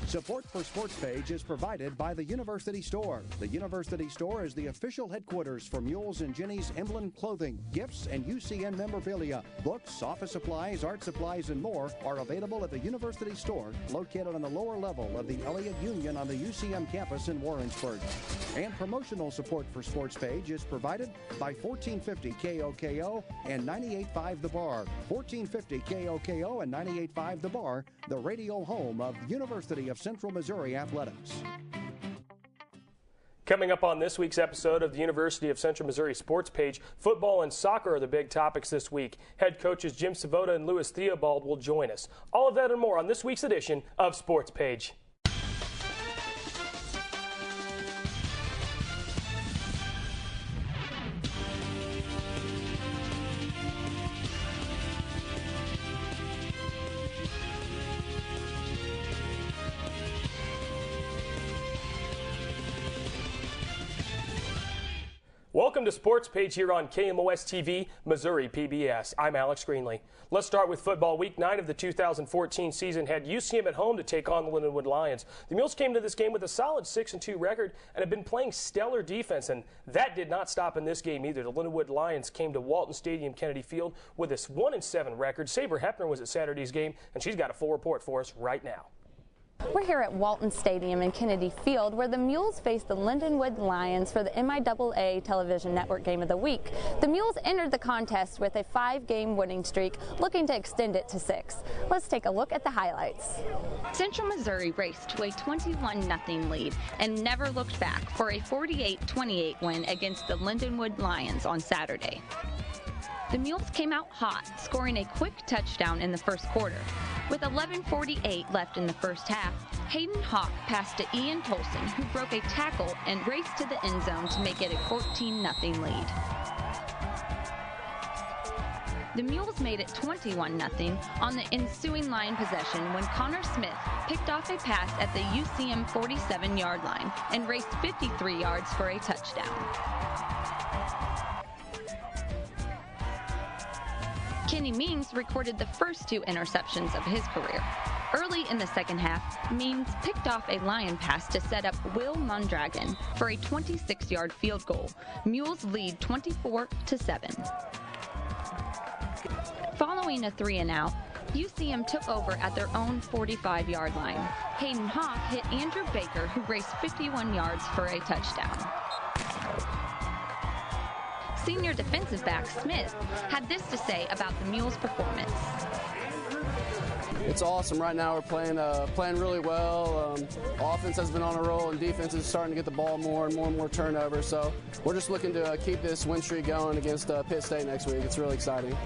Support for SportsPage is provided by the University Store. The University Store is the official headquarters for Mules and Jennies emblem clothing, gifts, and UCM memorabilia. Books, office supplies, art supplies, and more are available at the University Store, located on the lower level of the Elliott Union on the UCM campus in Warrensburg. And promotional support for SportsPage is provided by 1450 KOKO and 98.5 The Bar. 1450 KOKO and 98.5 The Bar, the radio home of University of Central Missouri Athletics. Coming up on this week's episode of the University of Central Missouri Sports Page, football and soccer are the big topics this week. Head coaches Jim Savota and Louis Theobald will join us. All of that and more on this week's edition of Sports Page. Welcome to Sports Page here on KMOS-TV, Missouri PBS. I'm Alex Greenlee. Let's start with football. Week 9 of the 2014 season had UCM at home to take on the Lindenwood Lions. The Mules came to this game with a solid 6-2 record and have been playing stellar defense, and that did not stop in this game either. The Lindenwood Lions came to Walton Stadium Kennedy Field with a 1-7 record. Saber Hepner was at Saturday's game, and she's got a full report for us right now. We're here at Walton Stadium in Kennedy Field, where the Mules face the Lindenwood Lions for the MIAA Television Network Game of the Week. The Mules entered the contest with a 5-game winning streak, looking to extend it to 6. Let's take a look at the highlights. Central Missouri raced to a 21-0 lead and never looked back for a 48-28 win against the Lindenwood Lions on Saturday. The Mules came out hot, scoring a quick touchdown in the first quarter. With 11:48 left in the first half, Hayden Hawk passed to Ian Tolson, who broke a tackle and raced to the end zone to make it a 14-0 lead. The Mules made it 21-0 on the ensuing Lion possession when Connor Smith picked off a pass at the UCM 47-yard line and raced 53 yards for a touchdown. Kenny Means recorded the first 2 interceptions of his career. Early in the second half, Means picked off a Lion pass to set up Will Mondragon for a 26-yard field goal. Mules lead 24-7. Following a 3-and-out, UCM took over at their own 45-yard line. Hayden Hawk hit Andrew Baker, who raced 51 yards for a touchdown. Senior defensive back Smith had this to say about the Mules' performance. It's awesome. Right now we're playing really well. Offense has been on a roll, and defense is starting to get the ball more and more turnovers. So we're just looking to keep this win streak going against Pitt State next week. It's really exciting.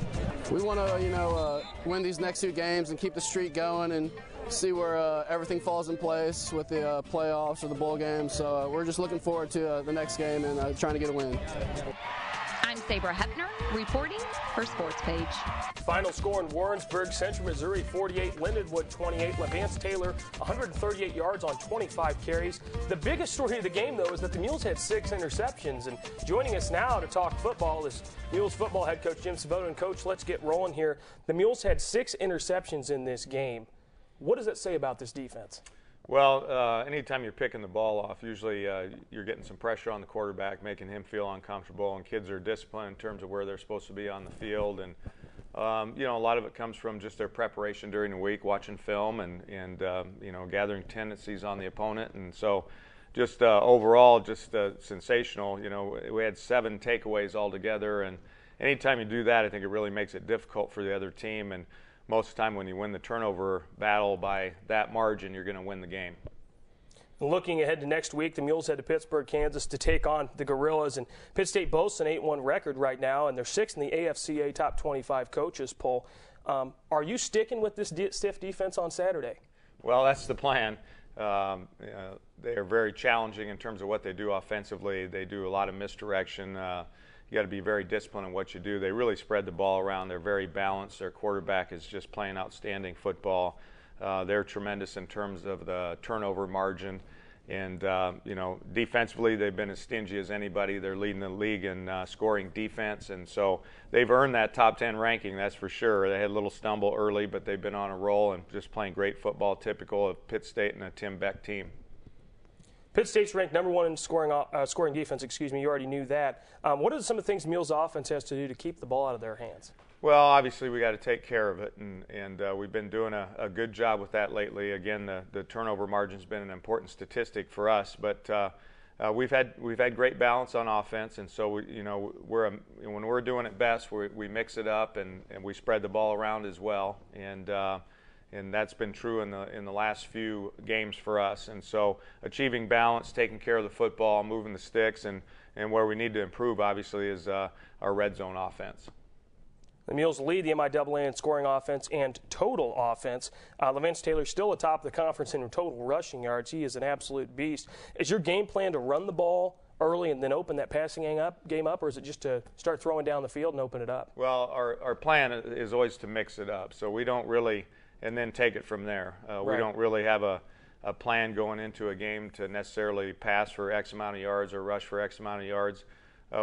We want to, win these next 2 games and keep the streak going and see where everything falls in place with the playoffs or the bowl game. So we're just looking forward to the next game and trying to get a win. I'm Saber Hepner, reporting for Sports Page. Final score in Warrensburg, Central Missouri 48, Lindenwood 28. Levance Taylor 138 yards on 25 carries. The biggest story of the game, though, is that the Mules had 6 interceptions. And joining us now to talk football is Mules football head coach Jim Savota. And Coach, let's get rolling here. The Mules had 6 interceptions in this game. What does that say about this defense? Well, anytime you're picking the ball off, usually you're getting some pressure on the quarterback, making him feel uncomfortable, and kids are disciplined in terms of where they're supposed to be on the field. And, a lot of it comes from just their preparation during the week, watching film and gathering tendencies on the opponent. And so just overall, just sensational. We had 7 takeaways altogether, and anytime you do that, I think it really makes it difficult for the other team. And most of the time when you win the turnover battle by that margin, you're going to win the game. Looking ahead to next week, the Mules head to Pittsburgh, Kansas to take on the Gorillas. And Pitt State boasts an 8-1 record right now, and they're 6th in the AFCA Top 25 Coaches poll. Are you sticking with this stiff defense on Saturday? Well, that's the plan. They are very challenging in terms of what they do offensively. They do a lot of misdirection. You got to be very disciplined in what you do. They really spread the ball around. They're very balanced. Their quarterback is just playing outstanding football. They're tremendous in terms of the turnover margin. And you know, defensively, they've been as stingy as anybody. They're leading the league in scoring defense, and so they've earned that top 10 ranking, that's for sure. They had a little stumble early, but they've been on a roll and just playing great football, typical of Pitt State and a Tim Beck team. Pitt State's ranked #1 in scoring defense. Excuse me, you already knew that. What are some of the things Mules offense has to do to keep the ball out of their hands? Well, obviously we got to take care of it, and we've been doing a good job with that lately. Again, the turnover margin's been an important statistic for us, but we've had great balance on offense, and so when we're doing it best, we mix it up and we spread the ball around as well, and that's been true in the last few games for us. And so achieving balance, taking care of the football, moving the sticks, and where we need to improve obviously is our red zone offense. The Mules lead the MIAA in scoring offense and total offense. Levance Taylor's still atop the conference in total rushing yards. He is an absolute beast. Is your game plan to run the ball early and then open that passing game up, or is it just to start throwing down the field and open it up? Well, our plan is always to mix it up, so we don't really, and then take it from there. We don't really have a plan going into a game to necessarily pass for X amount of yards or rush for X amount of yards.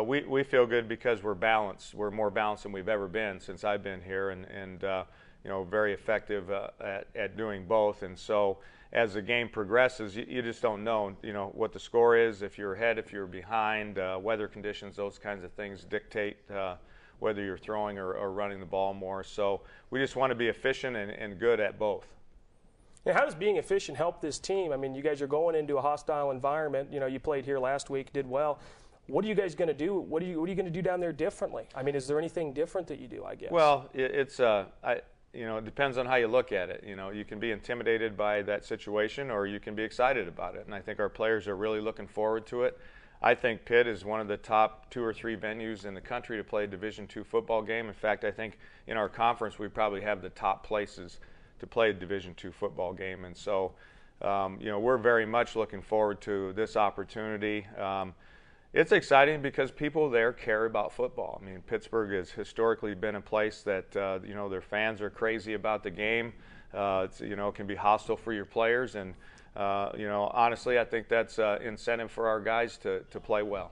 We feel good because we're balanced. We're more balanced than we've ever been since I've been here, and you know, very effective at doing both. And so as the game progresses, you just don't know, you know, what the score is, if you're ahead, if you're behind, weather conditions, those kinds of things dictate whether you're throwing or running the ball more. So we just want to be efficient and good at both. Now, how does being efficient help this team? I mean, you guys are going into a hostile environment. You know, you played here last week, did well. What are you guys going to do? What are you going to do down there differently? I mean, is there anything different that you do, I guess? Well, it's you know, it depends on how you look at it. You know, you can be intimidated by that situation, or you can be excited about it. And I think our players are really looking forward to it. I think Pitt is one of the top 2 or 3 venues in the country to play a Division II football game. In fact, I think in our conference we probably have the top places to play a Division II football game. And so, you know, we're very much looking forward to this opportunity. It's exciting because people there care about football. I mean, Pittsburgh has historically been a place that, you know, their fans are crazy about the game. You know, it can be hostile for your players. And, you know, honestly, I think that's incentive for our guys to play well.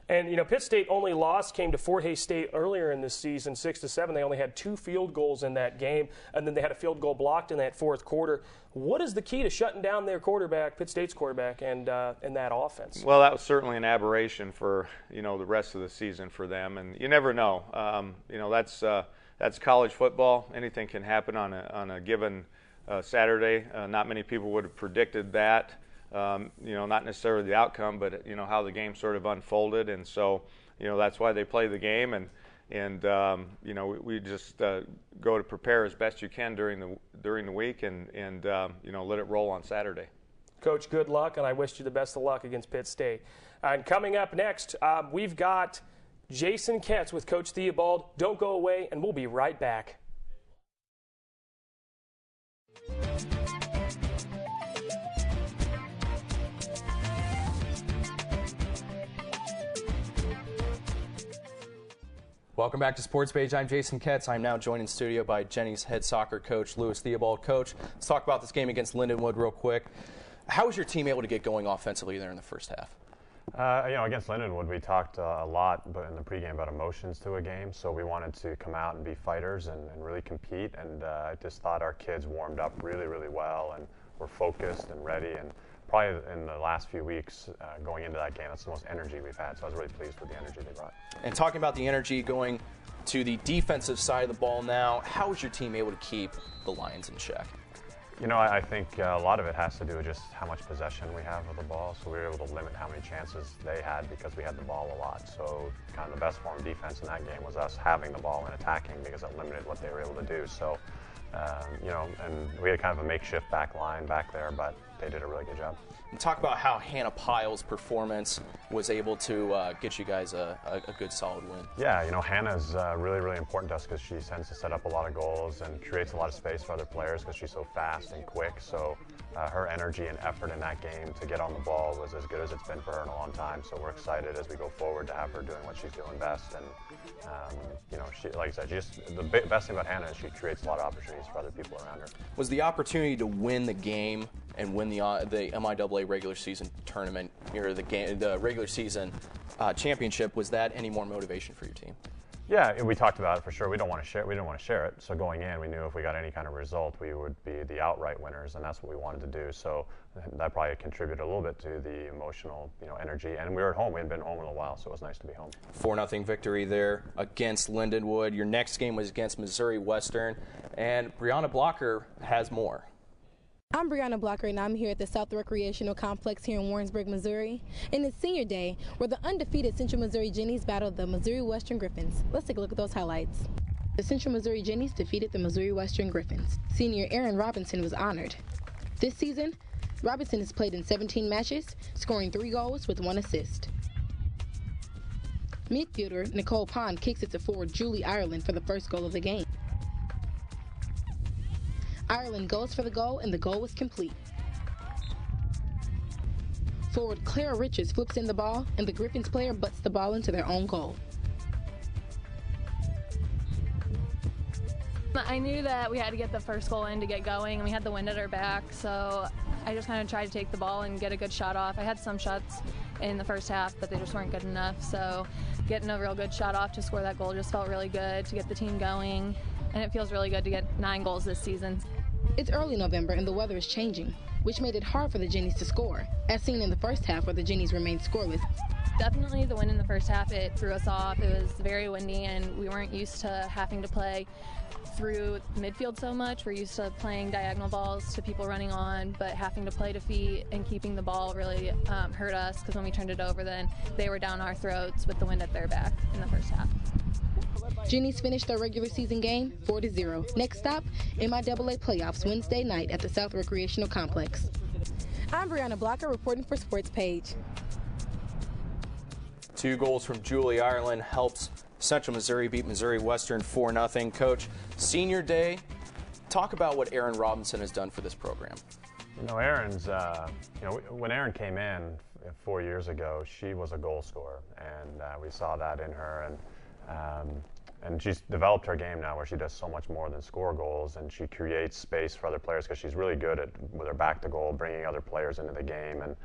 And, you know, Pitt State only loss came to Fort Hays State earlier in this season, 6-7. They only had 2 field goals in that game, and then they had a field goal blocked in that fourth quarter. What is the key to shutting down their quarterback, Pitt State's quarterback, and that offense? Well, that was certainly an aberration for, you know, the rest of the season for them, and you never know. You know, that's college football. Anything can happen on a given Saturday. Not many people would have predicted that. You know, not necessarily the outcome, but, you know, how the game sort of unfolded. And so, you know, that's why they play the game. And you know, we just go to prepare as best you can during the week and you know, let it roll on Saturday. Coach, good luck, and I wish you the best of luck against Pitt State. And coming up next, we've got Jason Ketz with Coach Theobald. Don't go away, and we'll be right back. Welcome back to Sports Page. I'm Jason Ketz. I'm now joined in studio by Jennies head soccer coach, Louis Theobald. Coach, let's talk about this game against Lindenwood real quick. How was your team able to get going offensively there in the first half? You know, against Lindenwood, we talked a lot in the pregame about emotions to a game, so we wanted to come out and be fighters and really compete, and I just thought our kids warmed up really, really well and were focused and ready, and probably in the last few weeks going into that game, that's the most energy we've had, so I was really pleased with the energy they brought. And talking about the energy going to the defensive side of the ball now, how was your team able to keep the Lions in check? You know, I think a lot of it has to do with just how much possession we have of the ball. So we were able to limit how many chances they had because we had the ball a lot. So kind of the best form of defense in that game was us having the ball and attacking because it limited what they were able to do. So, you know, and we had kind of a makeshift back line back there, but they did a really good job. And talk about how Hannah Pyle's performance was able to get you guys a good solid win. Yeah, you know, Hannah's really, really important to us because she tends to set up a lot of goals and creates a lot of space for other players because she's so fast and quick. So her energy and effort in that game to get on the ball was as good as it's been for her in a long time. So we're excited as we go forward to have her doing what she's doing best. And, you know, she, like I said, the best thing about Hannah is she creates a lot of opportunities for other people around her. Was the opportunity to win the game and win the MIAA regular season tournament, or the regular season championship, was that any more motivation for your team? Yeah, we talked about it for sure. We didn't want to share it. So going in, we knew if we got any kind of result, we would be the outright winners, and that's what we wanted to do. So that probably contributed a little bit to the emotional, energy. And we were at home. We hadn't been home in a while, so it was nice to be home. 4-0 victory there against Lindenwood. Your next game was against Missouri Western, and Brianna Blocker has more. I'm Brianna Blocker, and I'm here at the South Recreational Complex here in Warrensburg, Missouri. And it's senior day, where the undefeated Central Missouri Jennies battled the Missouri Western Griffins. Let's take a look at those highlights. The Central Missouri Jennies defeated the Missouri Western Griffins. Senior Aaron Robinson was honored. This season, Robinson has played in 17 matches, scoring 3 goals with 1 assist. Midfielder Nicole Pond kicks it to forward Julie Ireland for the first goal of the game. Ireland goes for the goal, and the goal was complete. Forward Clara Richards flips in the ball, and the Griffins player butts the ball into their own goal. I knew that we had to get the first goal in to get going, and we had the wind at our back, so I just kind of tried to take the ball and get a good shot off. I had some shots in the first half, but they just weren't good enough, so getting a real good shot off to score that goal just felt really good to get the team going, and it feels really good to get 9 goals this season. It's early November, and the weather is changing, which made it hard for the Jennies to score, as seen in the first half where the Jennies remained scoreless. Definitely the wind in the first half, it threw us off. It was very windy, and we weren't used to having to play through midfield so much. We're used to playing diagonal balls to people running on, but having to play to feet and keeping the ball really hurt us, because when we turned it over, then they were down our throats with the wind at their back in the first half. Jennies finished their regular season game 4-0. Next stop, MIAA playoffs Wednesday night at the South Recreational Complex. I'm Brianna Blocker reporting for SportsPage. 2 goals from Julie Ireland helps Central Missouri beat Missouri Western 4-0. Coach, senior day, talk about what Aaron Robinson has done for this program. Aaron's, when Aaron came in 4 years ago, she was a goal scorer, and we saw that in her. And she's developed her game now where she does so much more than score goals, and she creates space for other players because she's really good at, with her back to goal, bringing other players into the game. And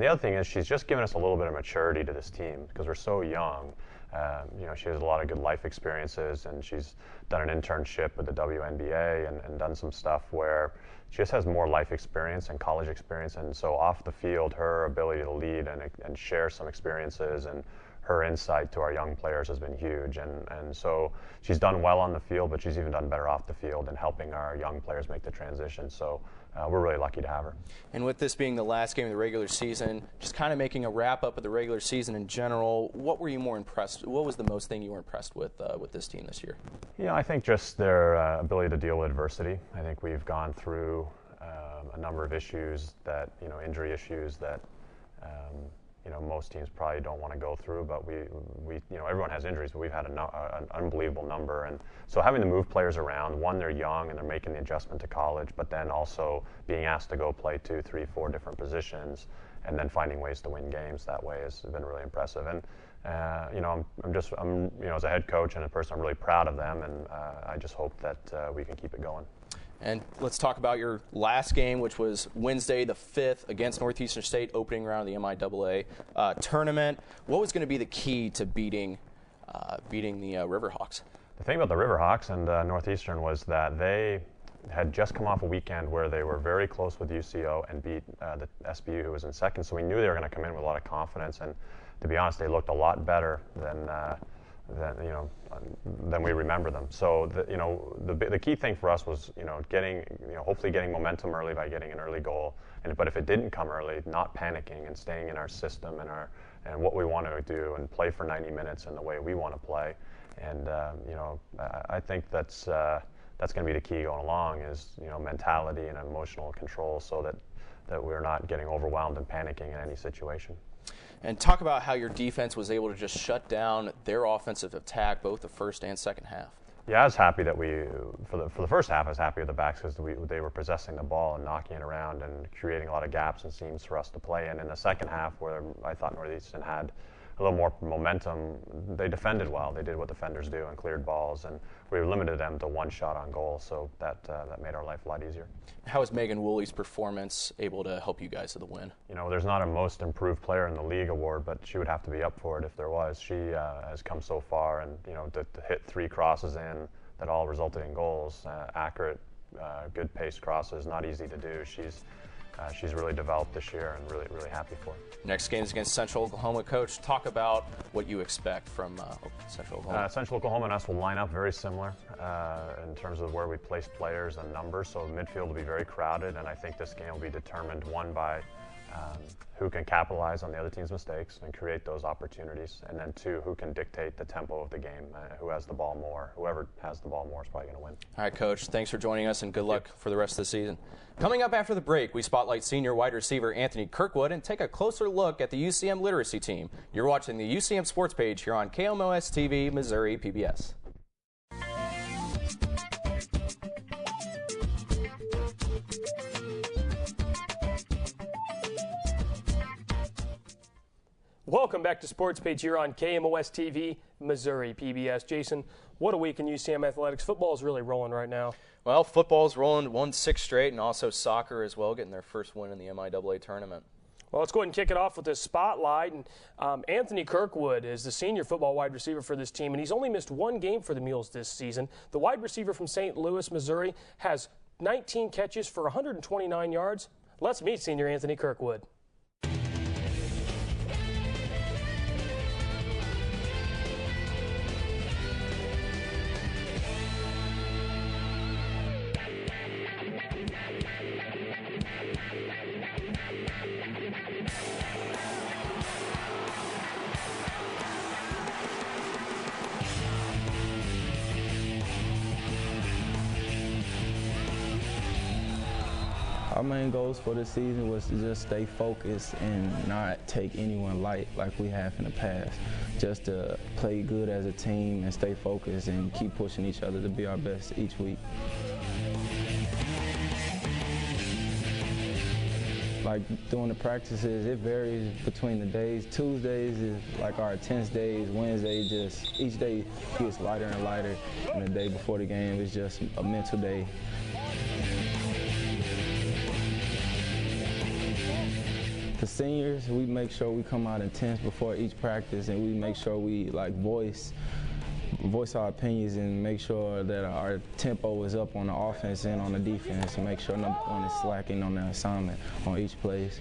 the other thing is she's just given us a little bit of maturity to this team because we're so young. She has a lot of good life experiences, and she's done an internship with the WNBA and done some stuff where she just has more life experience and college experience. And so off the field, her ability to lead and share some experiences and her insight to our young players has been huge, and so she's done well on the field, but she's even done better off the field in helping our young players make the transition. So we're really lucky to have her. And with this being the last game of the regular season, just kind of making a wrap up of the regular season in general, what were you more impressed? What was the most thing you were impressed with this team this year? I think just their ability to deal with adversity. I think we've gone through a number of issues that injury issues that. Most teams probably don't want to go through, but we everyone has injuries, but we've had an unbelievable number. And so having to move players around, one, they're young and they're making the adjustment to college, but then also being asked to go play 2, 3, 4 different positions and then finding ways to win games that way has been really impressive. And I'm as a head coach and a person, I'm really proud of them, and I just hope that we can keep it going. And let's talk about your last game, which was Wednesday the 5th against Northeastern State, opening round of the MIAA tournament. What was going to be the key to beating the Riverhawks? The thing about the Riverhawks and Northeastern was that they had just come off a weekend where they were very close with UCO and beat the SBU, who was in second. So we knew they were going to come in with a lot of confidence. And to be honest, they looked a lot better than we remember them. So the key thing for us was hopefully getting momentum early by getting an early goal. But if it didn't come early, not panicking and staying in our system and what we want to do and play for 90 minutes in the way we want to play. And I think that's going to be the key going along is mentality and emotional control, so that we're not getting overwhelmed and panicking in any situation. And talk about how your defense was able to just shut down their offensive attack, both the first and second half. Yeah, I was happy that for the first half, I was happy with the backs because they were possessing the ball and knocking it around and creating a lot of gaps and seams for us to play in. In the second half, where I thought Northeastern had a little more momentum. They defended well. They did what defenders do and cleared balls, and we limited them to one shot on goal, so that made our life a lot easier. How is Megan Woolley's performance able to help you guys to the win? You know, there's not a most improved player in the league award, but she would have to be up for it if there was. She has come so far, and you know, to hit 3 crosses in that all resulted in goals, accurate, good paced crosses, not easy to do. She's really developed this year, and really happy for it. Next game is against Central Oklahoma. Coach, talk about what you expect from Central Oklahoma. Central Oklahoma and us will line up very similar in terms of where we place players and numbers. So midfield will be very crowded, and I think this game will be determined, one, by who can capitalize on the other team's mistakes and create those opportunities, and then 2, who can dictate the tempo of the game, who has the ball more. Whoever has the ball more is probably going to win. All right, Coach, thanks for joining us, and good luck for the rest of the season. Coming up after the break, we spotlight senior wide receiver Anthony Kirkwood and take a closer look at the UCM literacy team. You're watching the UCM Sports Page here on KMOS-TV, Missouri PBS. Welcome back to Sports Page here on KMOS-TV, Missouri PBS. Jason, what a week in UCM athletics. Football is really rolling right now. Well, football's rolling, won 6 straight, and also soccer as well, getting their first win in the MIAA Tournament. Well, let's go ahead and kick it off with this spotlight. And Anthony Kirkwood is the senior football wide receiver for this team, and he's only missed 1 game for the Mules this season. The wide receiver from St. Louis, Missouri, has 19 catches for 129 yards. Let's meet senior Anthony Kirkwood. Our main goals for this season was to just stay focused and not take anyone light like we have in the past. Just to play good as a team and stay focused and keep pushing each other to be our best each week. Like during the practices, it varies between the days. Tuesdays is like our intense days. Wednesday, just each day gets lighter and lighter. And the day before the game is just a mental day. The seniors, we make sure we come out intense before each practice, and we make sure we like voice our opinions and make sure that our tempo is up on the offense and on the defense, and make sure no one is slacking on their assignment on each place.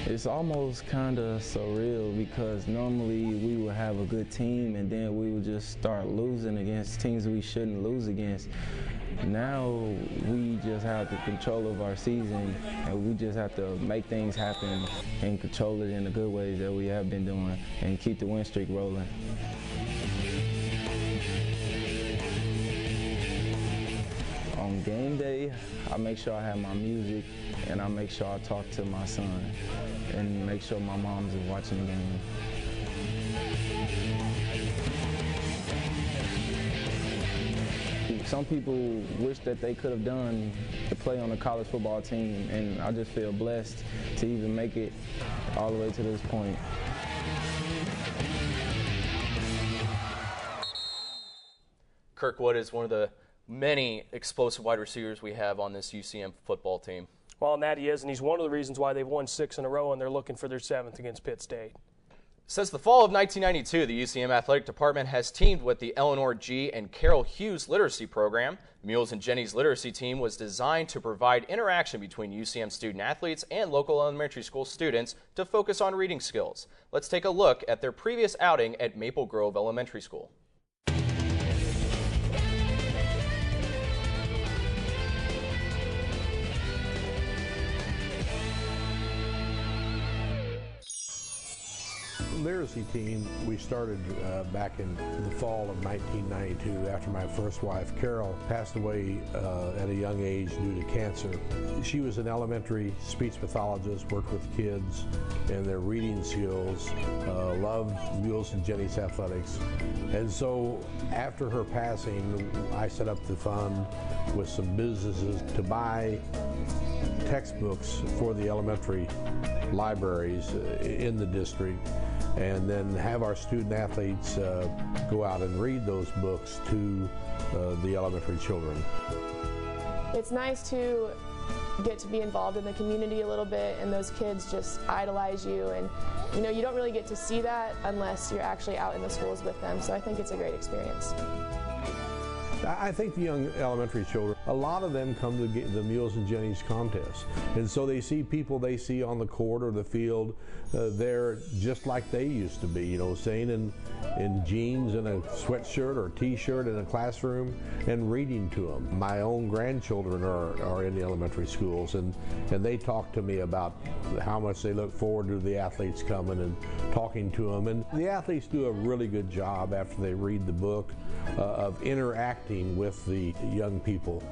It's almost kind of surreal because normally we would have a good team and then we would just start losing against teams we shouldn't lose against. Now we just have the control of our season, and we just have to make things happen and control it in the good ways that we have been doing and keep the win streak rolling. On game day, I make sure I have my music, and I make sure I talk to my son and make sure my mom's watching the game. Some people wish that they could have done to play on a college football team, and I just feel blessed to even make it all the way to this point. Kirkwood is one of the many explosive wide receivers we have on this UCM football team. Well, and that he is, and he's one of the reasons why they've won 6 in a row, and they're looking for their 7th against Pitt State. Since the fall of 1992, the UCM Athletic Department has teamed with the Eleanor G. and Carol Hughes Literacy Program. Mules and Jennies Literacy Team was designed to provide interaction between UCM student athletes and local elementary school students to focus on reading skills. Let's take a look at their previous outing at Maple Grove Elementary School. Literacy team we started back in the fall of 1992 after my first wife Carol passed away at a young age due to cancer. She was an elementary speech pathologist, worked with kids and their reading skills, loved Mules and Jennies athletics, and so after her passing I set up the fund with some businesses to buy textbooks for the elementary libraries in the district, and then have our student athletes go out and read those books to the elementary children. It's nice to get to be involved in the community a little bit, and those kids just idolize you, and you know, you don't really get to see that unless you're actually out in the schools with them, so I think it's a great experience. I think the young elementary children, a lot of them come to the Mules and Jennies contest, and so they see people they see on the court or the field, they're just like they used to be, you know, staying in jeans and a sweatshirt or t-shirt in a classroom and reading to them. My own grandchildren are in the elementary schools, and they talk to me about how much they look forward to the athletes coming and talking to them, and the athletes do a really good job after they read the book of interacting with the young people.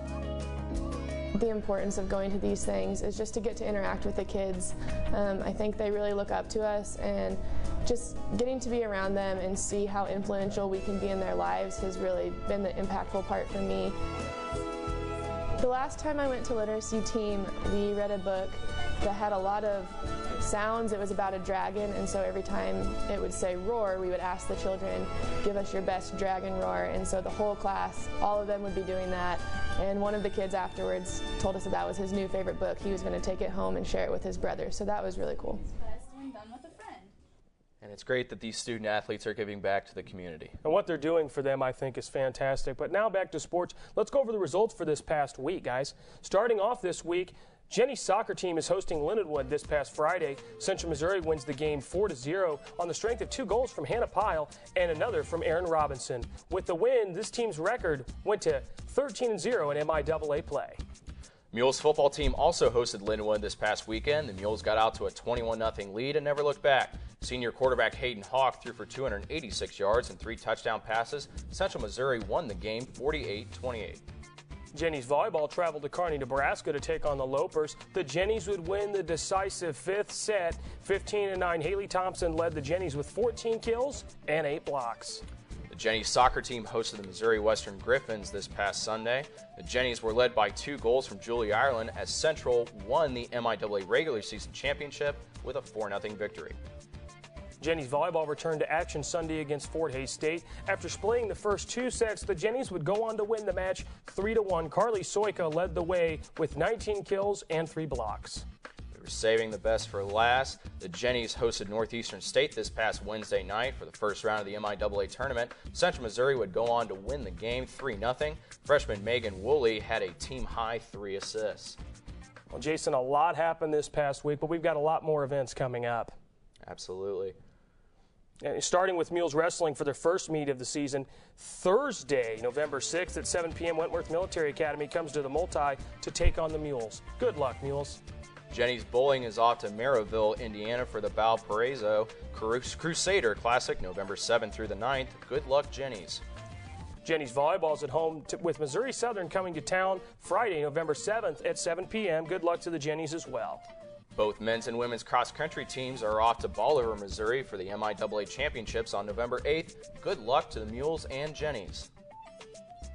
The importance of going to these things is just to get to interact with the kids. I think they really look up to us, and just getting to be around them and see how influential we can be in their lives has really been the impactful part for me. The last time I went to literacy team, we read a book that had a lot of sounds. It was about a dragon, and so every time it would say roar, we would ask the children, give us your best dragon roar, and so the whole class, all of them would be doing that, and one of the kids afterwards told us that that was his new favorite book. He was going to take it home and share it with his brother, so that was really cool. And it's great that these student athletes are giving back to the community. And what they're doing for them, I think, is fantastic. But now back to sports. Let's go over the results for this past week, guys. Starting off this week, Jenny's soccer team is hosting Lindenwood this past Friday. Central Missouri wins the game 4-0 on the strength of 2 goals from Hannah Pyle and another from Aaron Robinson. With the win, this team's record went to 13-0 in MIAA play. Mules football team also hosted Lindenwood this past weekend. The Mules got out to a 21-0 lead and never looked back. Senior quarterback Hayden Hawk threw for 286 yards and 3 touchdown passes. Central Missouri won the game 48-28. Jennies volleyball traveled to Kearney, Nebraska to take on the Lopers. The Jennies would win the decisive 5th set, 15-9. Haley Thompson led the Jennies with 14 kills and 8 blocks. The Jennies soccer team hosted the Missouri Western Griffins this past Sunday. The Jennies were led by 2 goals from Julie Ireland as Central won the MIAA regular season championship with a 4-0 victory. Jennies volleyball returned to action Sunday against Fort Hays State. After splitting the first 2 sets, the Jennies would go on to win the match 3-1. Carly Soika led the way with 19 kills and 3 blocks. We were saving the best for last. The Jennies hosted Northeastern State this past Wednesday night for the first round of the MIAA Tournament. Central Missouri would go on to win the game 3-0. Freshman Megan Woolley had a team-high 3 assists. Well, Jason, a lot happened this past week, but we've got a lot more events coming up. Absolutely. Starting with Mules Wrestling for their first meet of the season. Thursday, November 6th at 7 p.m., Wentworth Military Academy comes to the Multi to take on the Mules. Good luck, Mules. Jennies Bowling is off to Merrillville, Indiana for the Valparaiso Crusader Classic, November 7th through the 9th. Good luck, Jennies. Jennies Volleyball is at home with Missouri Southern coming to town Friday, November 7th at 7 p.m. Good luck to the Jennies as well. Both men's and women's cross-country teams are off to Bolivar, Missouri for the MIAA Championships on November 8th. Good luck to the Mules and Jennies.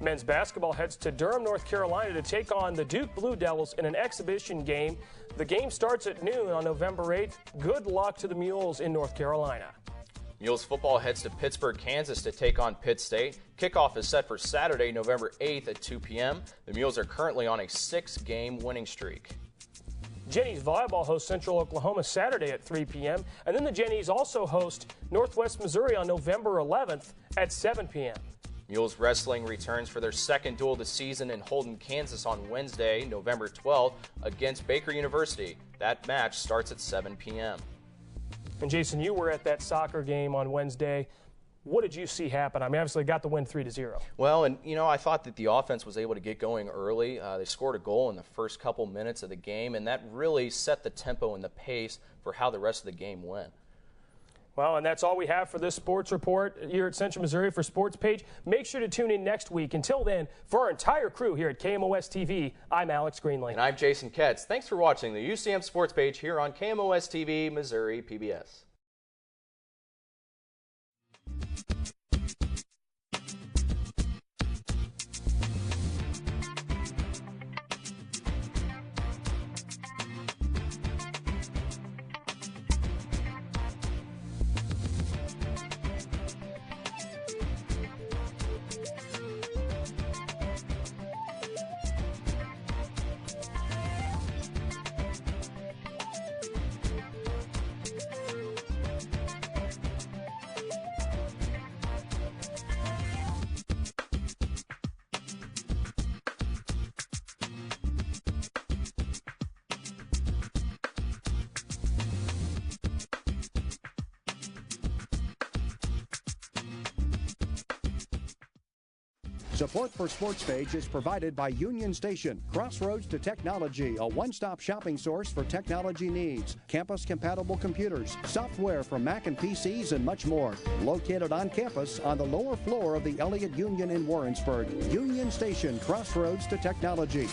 Men's basketball heads to Durham, North Carolina to take on the Duke Blue Devils in an exhibition game. The game starts at noon on November 8th. Good luck to the Mules in North Carolina. Mules football heads to Pittsburgh, Kansas to take on Pitt State. Kickoff is set for Saturday, November 8th at 2 p.m. The Mules are currently on a 6-game winning streak. Jennies Volleyball hosts Central Oklahoma Saturday at 3 p.m. And then the Jennies also host Northwest Missouri on November 11th at 7 p.m. Mules Wrestling returns for their second duel of the season in Holden, Kansas on Wednesday, November 12th against Baker University. That match starts at 7 p.m. And Jason, you were at that soccer game on Wednesday. What did you see happen? I mean, obviously got the win 3-0. Well, and you know, I thought that the offense was able to get going early. They scored a goal in the first couple minutes of the game, and that really set the tempo and the pace for how the rest of the game went. Well, and that's all we have for this sports report here at Central Missouri for Sports Page. Make sure to tune in next week. Until then, for our entire crew here at KMOS-TV, I'm Alex Greenlee. And I'm Jason Ketz. Thanks for watching the UCM Sports Page here on KMOS-TV, Missouri PBS. Support for Sports Page is provided by Union Station, Crossroads to Technology, a one-stop shopping source for technology needs, campus-compatible computers, software for Mac and PCs, and much more. Located on campus on the lower floor of the Elliott Union in Warrensburg. Union Station, Crossroads to Technology.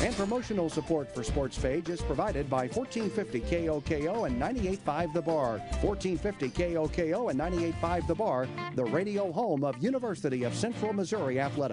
And promotional support for Sports Page is provided by 1450 KOKO and 98.5 The Bar. 1450 KOKO and 98.5 The Bar, the radio home of University of Central Missouri Athletics.